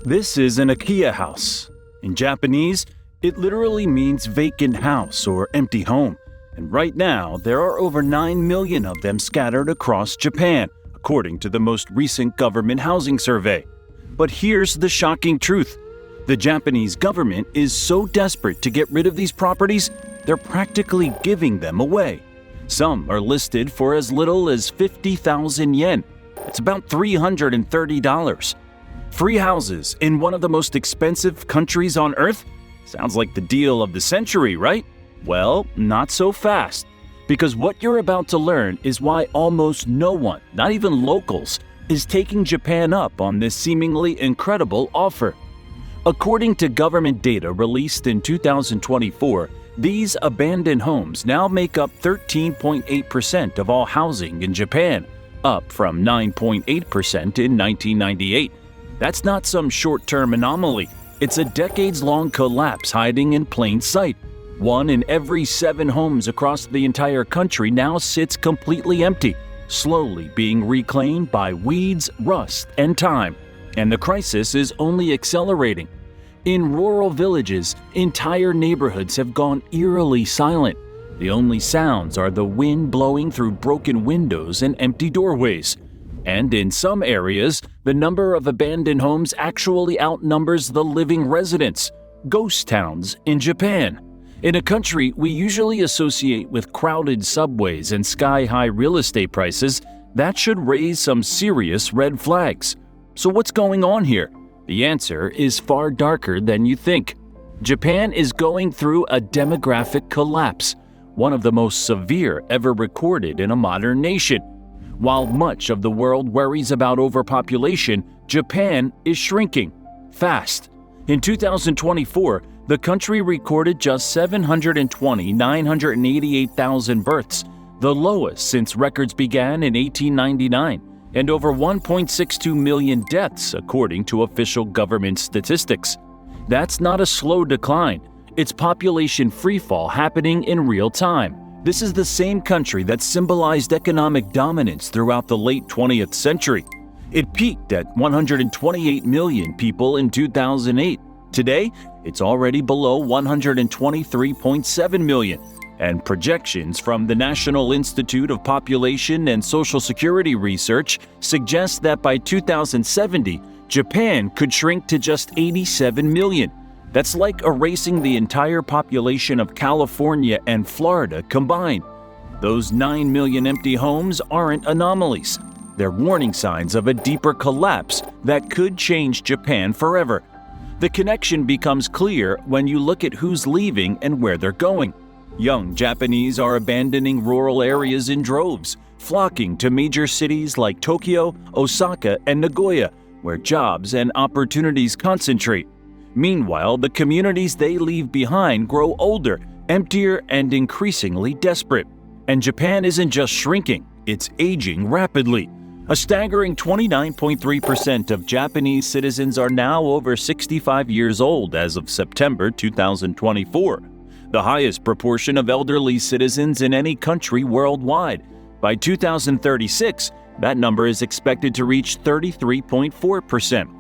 This is an IKEA house. In Japanese, it literally means vacant house or empty home. And right now, there are over 9 million of them scattered across Japan, according to the most recent government housing survey. But here's the shocking truth. The Japanese government is so desperate to get rid of these properties, they're practically giving them away. Some are listed for as little as 50,000 yen. It's about $330. Free houses in one of the most expensive countries on earth? Sounds like the deal of the century, right? Well, not so fast. Because what you're about to learn is why almost no one, not even locals, is taking Japan up on this seemingly incredible offer. According to government data released in 2024, these abandoned homes now make up 13.8% of all housing in Japan, up from 9.8% in 1998. That's not some short-term anomaly. It's a decades-long collapse hiding in plain sight. 1 in every 7 homes across the entire country now sits completely empty, slowly being reclaimed by weeds, rust, and time. And the crisis is only accelerating. In rural villages, entire neighborhoods have gone eerily silent. The only sounds are the wind blowing through broken windows and empty doorways. And in some areas, the number of abandoned homes actually outnumbers the living residents. Ghost towns in Japan. In a country we usually associate with crowded subways and sky-high real estate prices, that should raise some serious red flags. So what's going on here? The answer is far darker than you think. Japan is going through a demographic collapse, one of the most severe ever recorded in a modern nation. While much of the world worries about overpopulation, Japan is shrinking fast. In 2024, the country recorded just 988,000 births, the lowest since records began in 1899, and over 1.62 million deaths according to official government statistics. That's not a slow decline. It's population freefall happening in real time. This is the same country that symbolized economic dominance throughout the late 20th century. It peaked at 128 million people in 2008. Today, it's already below 123.7 million, and projections from the National Institute of Population and Social Security Research suggest that by 2070, Japan could shrink to just 87 million. That's like erasing the entire population of California and Florida combined. Those 9 million empty homes aren't anomalies. They're warning signs of a deeper collapse that could change Japan forever. The connection becomes clear when you look at who's leaving and where they're going. Young Japanese are abandoning rural areas in droves, flocking to major cities like Tokyo, Osaka, and Nagoya, where jobs and opportunities concentrate. Meanwhile, the communities they leave behind grow older, emptier, and increasingly desperate. And Japan isn't just shrinking, it's aging rapidly. A staggering 29.3% of Japanese citizens are now over 65 years old as of September 2024, the highest proportion of elderly citizens in any country worldwide. By 2036, that number is expected to reach 33.4%.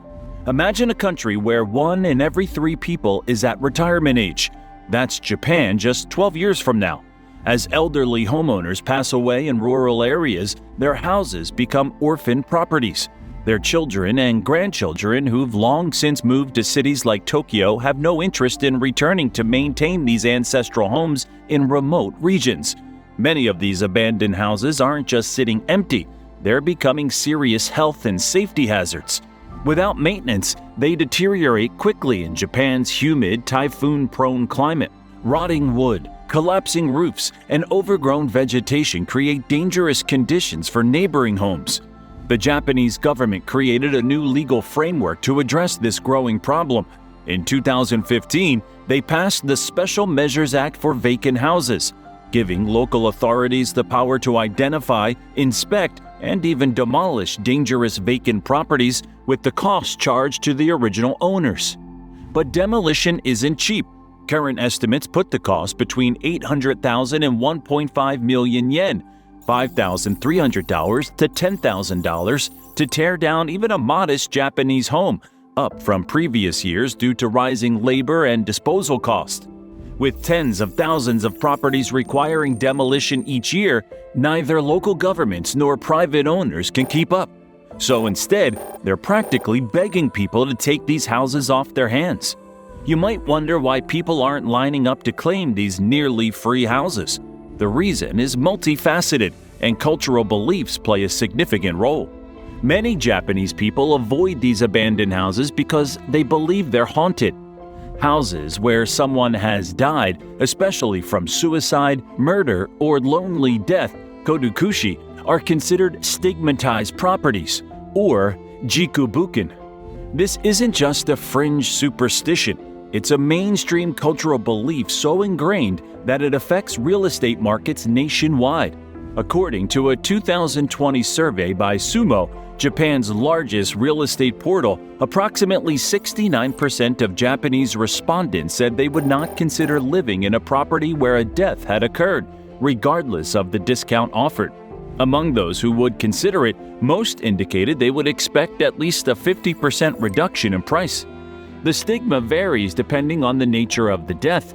Imagine a country where 1 in every 3 people is at retirement age. That's Japan just 12 years from now. As elderly homeowners pass away in rural areas, their houses become orphan properties. Their children and grandchildren who've long since moved to cities like Tokyo have no interest in returning to maintain these ancestral homes in remote regions. Many of these abandoned houses aren't just sitting empty, they're becoming serious health and safety hazards. Without maintenance, they deteriorate quickly in Japan's humid, typhoon-prone climate. Rotting wood, collapsing roofs, and overgrown vegetation create dangerous conditions for neighboring homes. The Japanese government created a new legal framework to address this growing problem. In 2015, they passed the Special Measures Act for Vacant Houses, giving local authorities the power to identify, inspect, and even demolish dangerous vacant properties with the cost charged to the original owners. But demolition isn't cheap. Current estimates put the cost between 800,000 and 1.5 million yen, $5,300 to $10,000, to tear down even a modest Japanese home, up from previous years due to rising labor and disposal costs. With tens of thousands of properties requiring demolition each year, neither local governments nor private owners can keep up. So instead, they're practically begging people to take these houses off their hands. You might wonder why people aren't lining up to claim these nearly free houses. The reason is multifaceted, and cultural beliefs play a significant role. Many Japanese people avoid these abandoned houses because they believe they're haunted. Houses where someone has died, especially from suicide, murder, or lonely death, kodokushi, are considered stigmatized properties, or jikubuken. This isn't just a fringe superstition. It's a mainstream cultural belief so ingrained that it affects real estate markets nationwide. According to a 2020 survey by Sumo, Japan's largest real estate portal, approximately 69% of Japanese respondents said they would not consider living in a property where a death had occurred, regardless of the discount offered. Among those who would consider it, most indicated they would expect at least a 50% reduction in price. The stigma varies depending on the nature of the death.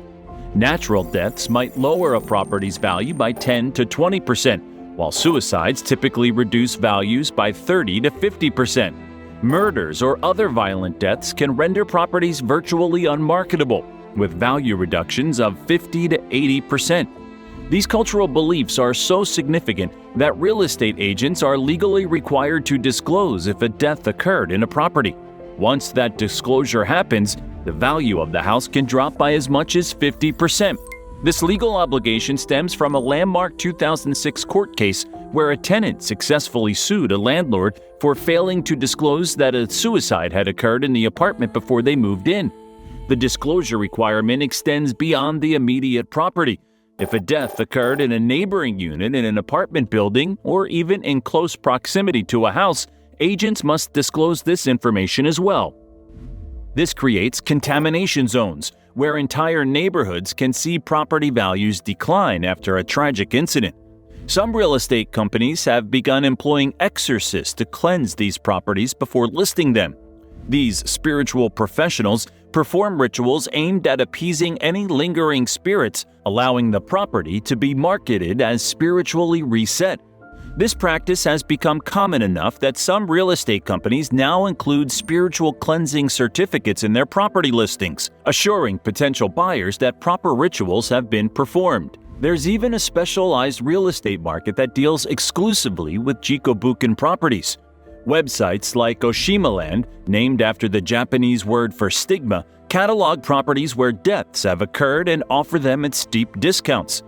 Natural deaths might lower a property's value by 10 to 20%, while suicides typically reduce values by 30 to 50%. Murders or other violent deaths can render properties virtually unmarketable, with value reductions of 50 to 80%. These cultural beliefs are so significant that real estate agents are legally required to disclose if a death occurred in a property. Once that disclosure happens, the value of the house can drop by as much as 50%. This legal obligation stems from a landmark 2006 court case where a tenant successfully sued a landlord for failing to disclose that a suicide had occurred in the apartment before they moved in. The disclosure requirement extends beyond the immediate property. If a death occurred in a neighboring unit in an apartment building or even in close proximity to a house, agents must disclose this information as well. This creates contamination zones, where entire neighborhoods can see property values decline after a tragic incident. Some real estate companies have begun employing exorcists to cleanse these properties before listing them. These spiritual professionals perform rituals aimed at appeasing any lingering spirits, allowing the property to be marketed as spiritually reset. This practice has become common enough that some real estate companies now include spiritual cleansing certificates in their property listings, assuring potential buyers that proper rituals have been performed. There's even a specialized real estate market that deals exclusively with jikobuken properties. Websites like Oshimaland, named after the Japanese word for stigma, catalog properties where deaths have occurred and offer them at steep discounts.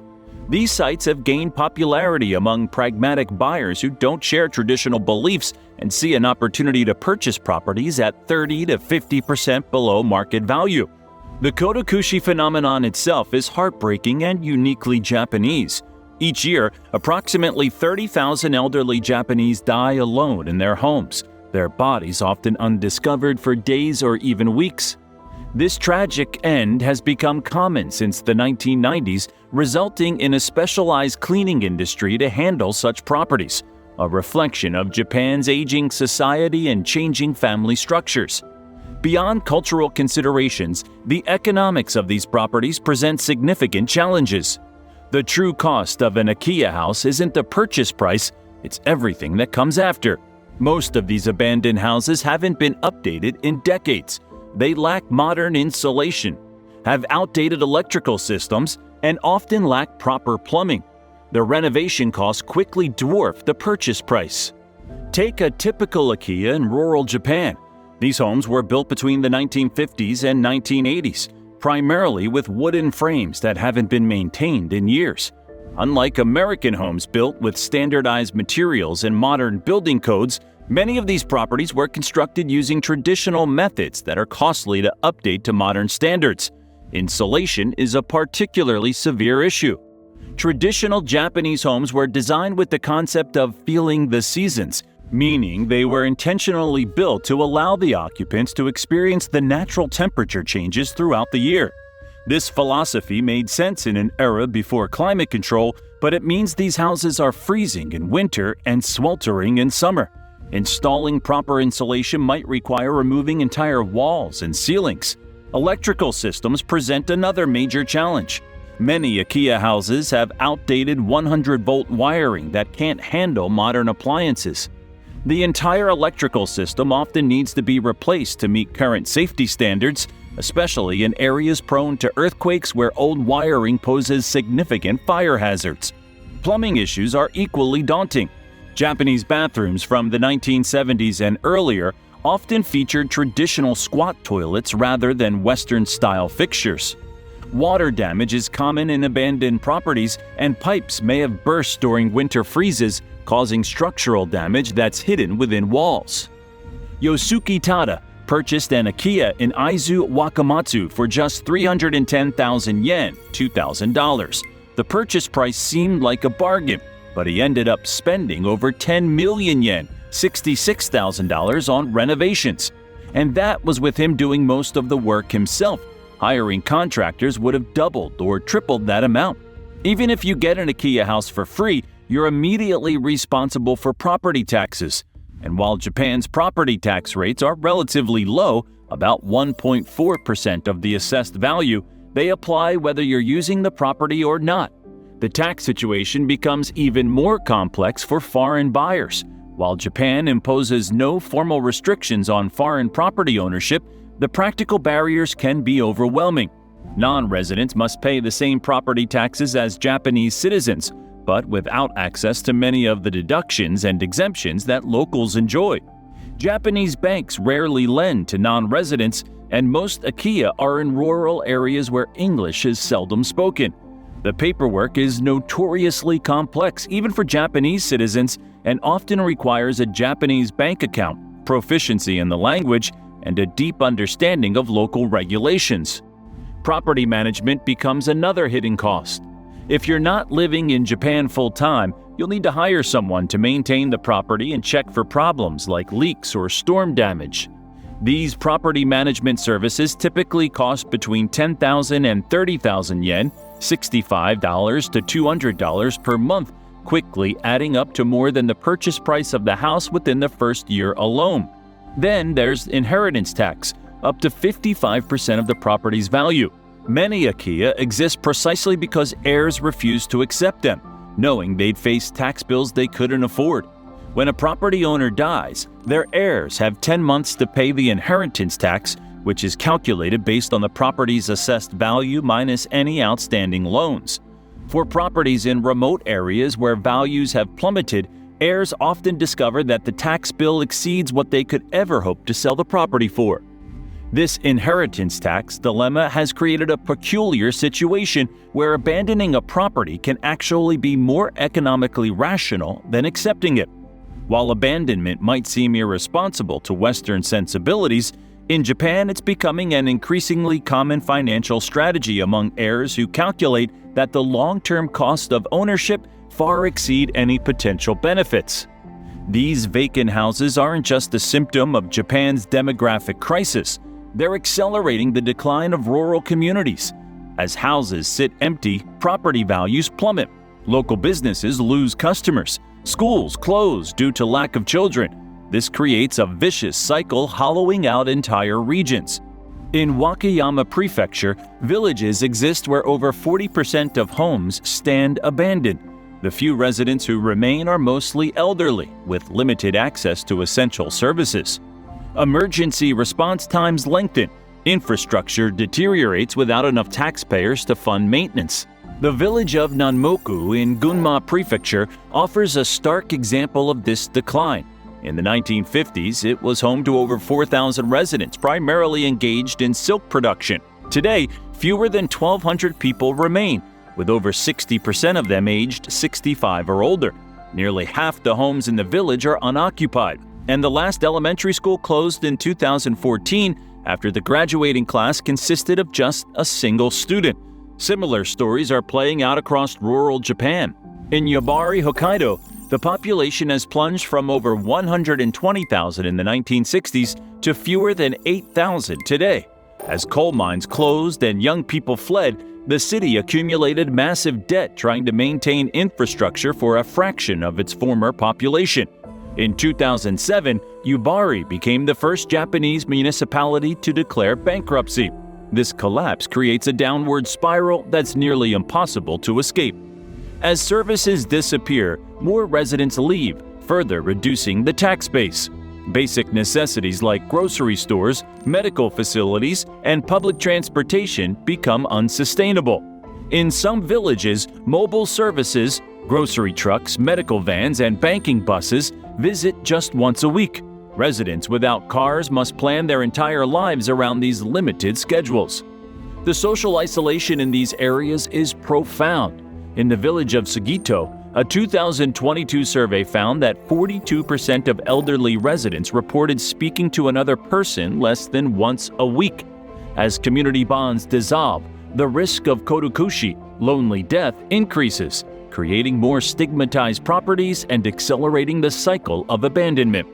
These sites have gained popularity among pragmatic buyers who don't share traditional beliefs and see an opportunity to purchase properties at 30 to 50% below market value. The kodokushi phenomenon itself is heartbreaking and uniquely Japanese. Each year, approximately 30,000 elderly Japanese die alone in their homes, their bodies often undiscovered for days or even weeks. This tragic end has become common since the 1990s, resulting in a specialized cleaning industry to handle such properties, a reflection of Japan's aging society and changing family structures. Beyond cultural considerations, the economics of these properties present significant challenges. The true cost of an IKEA house isn't the purchase price, it's everything that comes after. Most of these abandoned houses haven't been updated in decades. They lack modern insulation, have outdated electrical systems, and often lack proper plumbing. The renovation costs quickly dwarf the purchase price. Take a typical IKEA in rural Japan. These homes were built between the 1950s and 1980s, primarily with wooden frames that haven't been maintained in years. Unlike American homes built with standardized materials and modern building codes, many of these properties were constructed using traditional methods that are costly to update to modern standards. Insulation is a particularly severe issue. Traditional Japanese homes were designed with the concept of feeling the seasons, meaning they were intentionally built to allow the occupants to experience the natural temperature changes throughout the year. This philosophy made sense in an era before climate control, but it means these houses are freezing in winter and sweltering in summer. Installing proper insulation might require removing entire walls and ceilings. Electrical systems present another major challenge. Many IKEA houses have outdated 100-volt wiring that can't handle modern appliances. The entire electrical system often needs to be replaced to meet current safety standards, especially in areas prone to earthquakes where old wiring poses significant fire hazards. Plumbing issues are equally daunting. Japanese bathrooms from the 1970s and earlier often featured traditional squat toilets rather than Western-style fixtures. Water damage is common in abandoned properties, and pipes may have burst during winter freezes, causing structural damage that's hidden within walls. Yosuke Tada purchased an IKEA in Aizu, Wakamatsu for just 310,000 yen, $2,000. The purchase price seemed like a bargain, but he ended up spending over 10 million yen, $66,000 on renovations. And that was with him doing most of the work himself. Hiring contractors would have doubled or tripled that amount. Even if you get an IKEA house for free, you're immediately responsible for property taxes. And while Japan's property tax rates are relatively low, about 1.4% of the assessed value, they apply whether you're using the property or not. The tax situation becomes even more complex for foreign buyers. While Japan imposes no formal restrictions on foreign property ownership, the practical barriers can be overwhelming. Non-residents must pay the same property taxes as Japanese citizens, but without access to many of the deductions and exemptions that locals enjoy. Japanese banks rarely lend to non-residents, and most IKEA are in rural areas where English is seldom spoken. The paperwork is notoriously complex even for Japanese citizens and often requires a Japanese bank account, proficiency in the language, and a deep understanding of local regulations. Property management becomes another hidden cost. If you're not living in Japan full-time, you'll need to hire someone to maintain the property and check for problems like leaks or storm damage. These property management services typically cost between 10,000 and 30,000 yen, $65 to $200 per month, quickly adding up to more than the purchase price of the house within the first year alone. Then there's inheritance tax, up to 55% of the property's value. Many IKEA exist precisely because heirs refuse to accept them, knowing they'd face tax bills they couldn't afford. When a property owner dies, their heirs have 10 months to pay the inheritance tax, which is calculated based on the property's assessed value minus any outstanding loans. For properties in remote areas where values have plummeted, heirs often discover that the tax bill exceeds what they could ever hope to sell the property for. This inheritance tax dilemma has created a peculiar situation where abandoning a property can actually be more economically rational than accepting it. While abandonment might seem irresponsible to Western sensibilities, in Japan it's becoming an increasingly common financial strategy among heirs who calculate that the long-term cost of ownership far exceed any potential benefits. These vacant houses aren't just a symptom of Japan's demographic crisis. They're accelerating the decline of rural communities. As houses sit empty, property values plummet. Local businesses lose customers. Schools close due to lack of children. This creates a vicious cycle hollowing out entire regions. In Wakayama Prefecture, villages exist where over 40% of homes stand abandoned. The few residents who remain are mostly elderly, with limited access to essential services. Emergency response times lengthen. Infrastructure deteriorates without enough taxpayers to fund maintenance. The village of Nanmoku in Gunma Prefecture offers a stark example of this decline. In the 1950s, it was home to over 4,000 residents primarily engaged in silk production. Today, fewer than 1,200 people remain, with over 60% of them aged 65 or older. Nearly half the homes in the village are unoccupied, and the last elementary school closed in 2014 after the graduating class consisted of just a single student. Similar stories are playing out across rural Japan. In Yabari, Hokkaido, the population has plunged from over 120,000 in the 1960s to fewer than 8,000 today. As coal mines closed and young people fled, the city accumulated massive debt trying to maintain infrastructure for a fraction of its former population. In 2007, Yubari became the first Japanese municipality to declare bankruptcy. This collapse creates a downward spiral that's nearly impossible to escape. As services disappear, more residents leave, further reducing the tax base. Basic necessities like grocery stores, medical facilities, and public transportation become unsustainable. In some villages, mobile services, grocery trucks, medical vans, and banking buses visit just once a week. Residents without cars must plan their entire lives around these limited schedules. The social isolation in these areas is profound. In the village of Sugito, a 2022 survey found that 42% of elderly residents reported speaking to another person less than once a week. As community bonds dissolve, the risk of kodokushi, lonely death, increases, creating more stigmatized properties and accelerating the cycle of abandonment.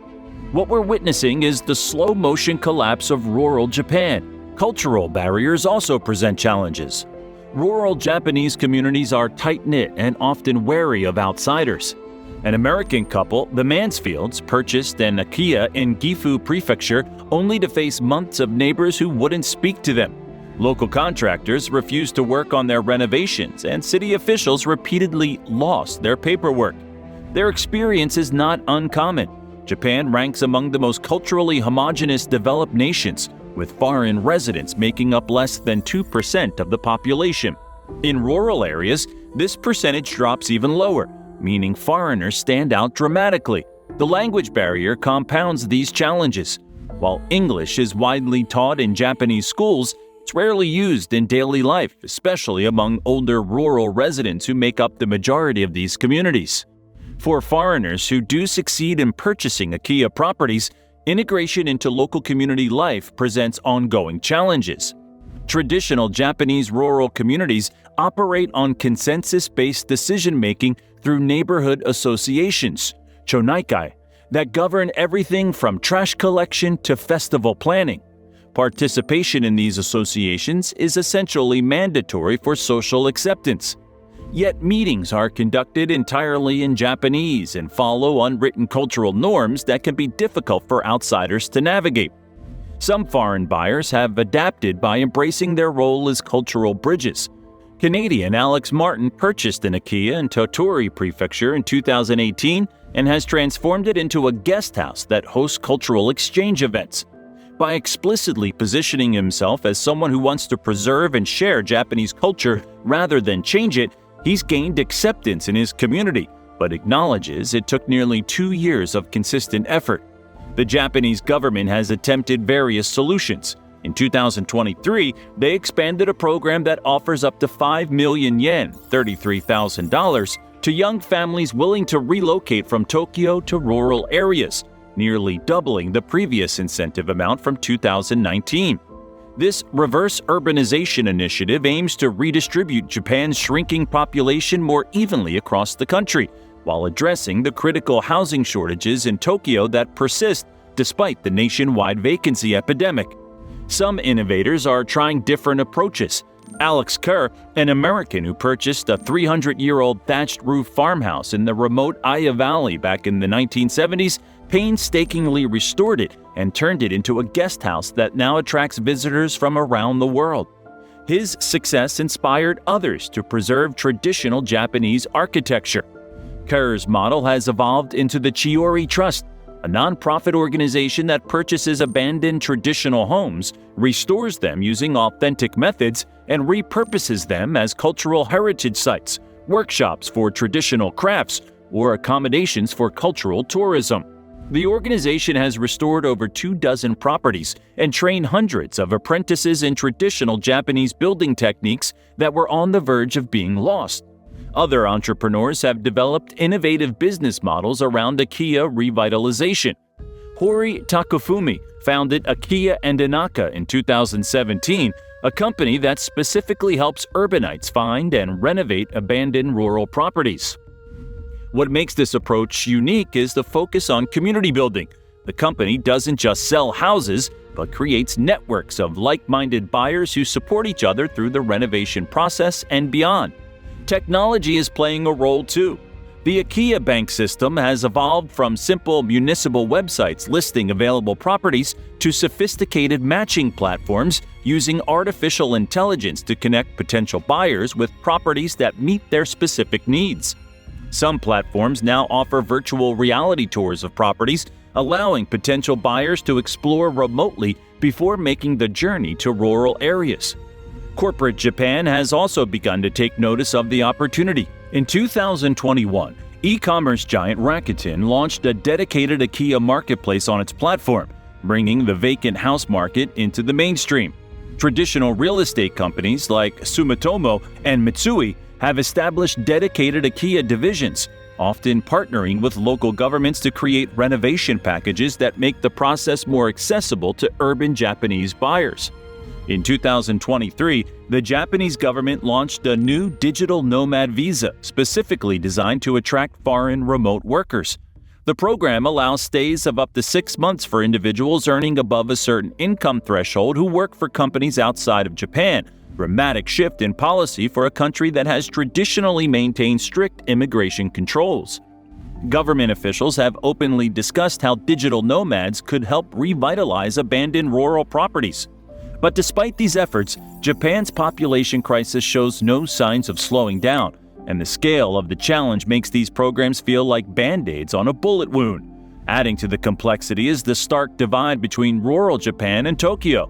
What we're witnessing is the slow-motion collapse of rural Japan. Cultural barriers also present challenges. Rural Japanese communities are tight-knit and often wary of outsiders. An American couple, the Mansfields, purchased an IKEA in Gifu Prefecture only to face months of neighbors who wouldn't speak to them. Local contractors refused to work on their renovations, and city officials repeatedly lost their paperwork. Their experience is not uncommon. Japan ranks among the most culturally homogeneous developed nations, with foreign residents making up less than 2% of the population. In rural areas, this percentage drops even lower, meaning foreigners stand out dramatically. The language barrier compounds these challenges. While English is widely taught in Japanese schools, it's rarely used in daily life, especially among older rural residents who make up the majority of these communities. For foreigners who do succeed in purchasing IKEA properties, integration into local community life presents ongoing challenges. Traditional Japanese rural communities operate on consensus-based decision-making through neighborhood associations, chonaikai, that govern everything from trash collection to festival planning. Participation in these associations is essentially mandatory for social acceptance. Yet meetings are conducted entirely in Japanese and follow unwritten cultural norms that can be difficult for outsiders to navigate. Some foreign buyers have adapted by embracing their role as cultural bridges. Canadian Alex Martin purchased an IKEA in Tottori Prefecture in 2018 and has transformed it into a guest house that hosts cultural exchange events. By explicitly positioning himself as someone who wants to preserve and share Japanese culture rather than change it, he's gained acceptance in his community, but acknowledges it took nearly 2 years of consistent effort. The Japanese government has attempted various solutions. In 2023, they expanded a program that offers up to 5 million yen, $33,000, to young families willing to relocate from Tokyo to rural areas, nearly doubling the previous incentive amount from 2019. This reverse urbanization initiative aims to redistribute Japan's shrinking population more evenly across the country, while addressing the critical housing shortages in Tokyo that persist despite the nationwide vacancy epidemic. Some innovators are trying different approaches. Alex Kerr, an American who purchased a 300-year-old thatched roof farmhouse in the remote Aya Valley back in the 1970s, painstakingly restored it and turned it into a guest house that now attracts visitors from around the world. His success inspired others to preserve traditional Japanese architecture. Kerr's model has evolved into the Chiori Trust, a nonprofit organization that purchases abandoned traditional homes, restores them using authentic methods, and repurposes them as cultural heritage sites, workshops for traditional crafts, or accommodations for cultural tourism. The organization has restored over 24 properties and trained hundreds of apprentices in traditional Japanese building techniques that were on the verge of being lost. Other entrepreneurs have developed innovative business models around IKEA revitalization. Hori Takafumi founded IKEA and Inaka in 2017, a company that specifically helps urbanites find and renovate abandoned rural properties. What makes this approach unique is the focus on community building. The company doesn't just sell houses, but creates networks of like-minded buyers who support each other through the renovation process and beyond. Technology is playing a role too. The IKEA bank system has evolved from simple municipal websites listing available properties to sophisticated matching platforms using artificial intelligence to connect potential buyers with properties that meet their specific needs. Some platforms now offer virtual reality tours of properties, allowing potential buyers to explore remotely before making the journey to rural areas. Corporate Japan has also begun to take notice of the opportunity. In 2021, e-commerce giant Rakuten launched a dedicated IKEA marketplace on its platform, bringing the vacant house market into the mainstream. Traditional real estate companies like Sumitomo and Mitsui have established dedicated IKEA divisions, often partnering with local governments to create renovation packages that make the process more accessible to urban Japanese buyers. In 2023, the Japanese government launched a new digital nomad visa specifically designed to attract foreign remote workers. The program allows stays of up to 6 months for individuals earning above a certain income threshold who work for companies outside of Japan, a dramatic shift in policy for a country that has traditionally maintained strict immigration controls. Government officials have openly discussed how digital nomads could help revitalize abandoned rural properties. But despite these efforts, Japan's population crisis shows no signs of slowing down, and the scale of the challenge makes these programs feel like band-aids on a bullet wound. Adding to the complexity is the stark divide between rural Japan and Tokyo.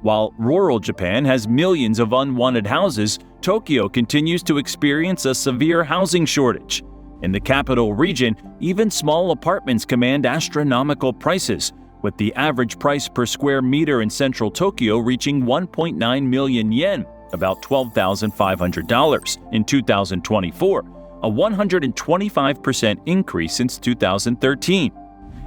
While rural Japan has millions of unwanted houses, Tokyo continues to experience a severe housing shortage. In the capital region, even small apartments command astronomical prices, with the average price per square meter in central Tokyo reaching 1.9 million yen, about $12,500, in 2024, a 125% increase since 2013.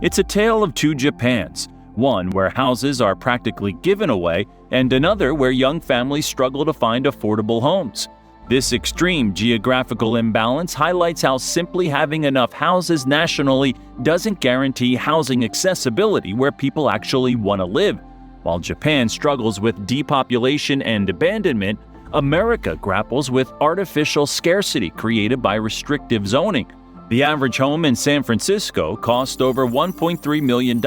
It's a tale of two Japans, one where houses are practically given away and another where young families struggle to find affordable homes. This extreme geographical imbalance highlights how simply having enough houses nationally doesn't guarantee housing accessibility where people actually want to live. While Japan struggles with depopulation and abandonment, America grapples with artificial scarcity created by restrictive zoning. The average home in San Francisco costs over $1.3 million,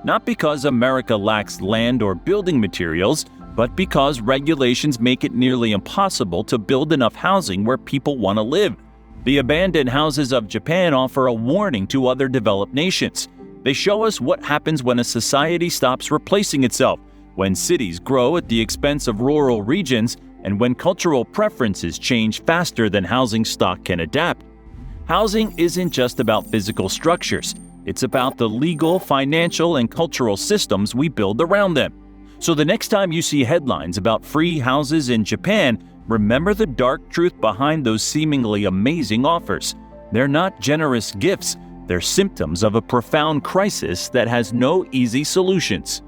not because America lacks land or building materials, but because regulations make it nearly impossible to build enough housing where people want to live. The abandoned houses of Japan offer a warning to other developed nations. They show us what happens when a society stops replacing itself, when cities grow at the expense of rural regions, and when cultural preferences change faster than housing stock can adapt. Housing isn't just about physical structures. It's about the legal, financial, and cultural systems we build around them. So the next time you see headlines about free houses in Japan, remember the dark truth behind those seemingly amazing offers. They're not generous gifts, they're symptoms of a profound crisis that has no easy solutions.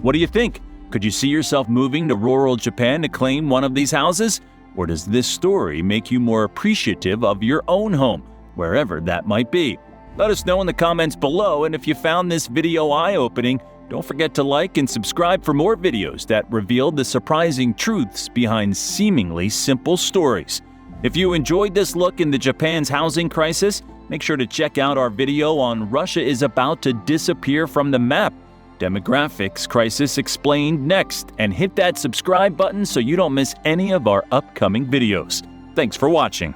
What do you think? Could you see yourself moving to rural Japan to claim one of these houses? Or does this story make you more appreciative of your own home, wherever that might be? Let us know in the comments below, and if you found this video eye-opening, don't forget to like and subscribe for more videos that reveal the surprising truths behind seemingly simple stories. If you enjoyed this look into Japan's housing crisis, make sure to check out our video on Russia is about to disappear from the map. Demographics Crisis Explained next, and hit that subscribe button so you don't miss any of our upcoming videos. Thanks for watching.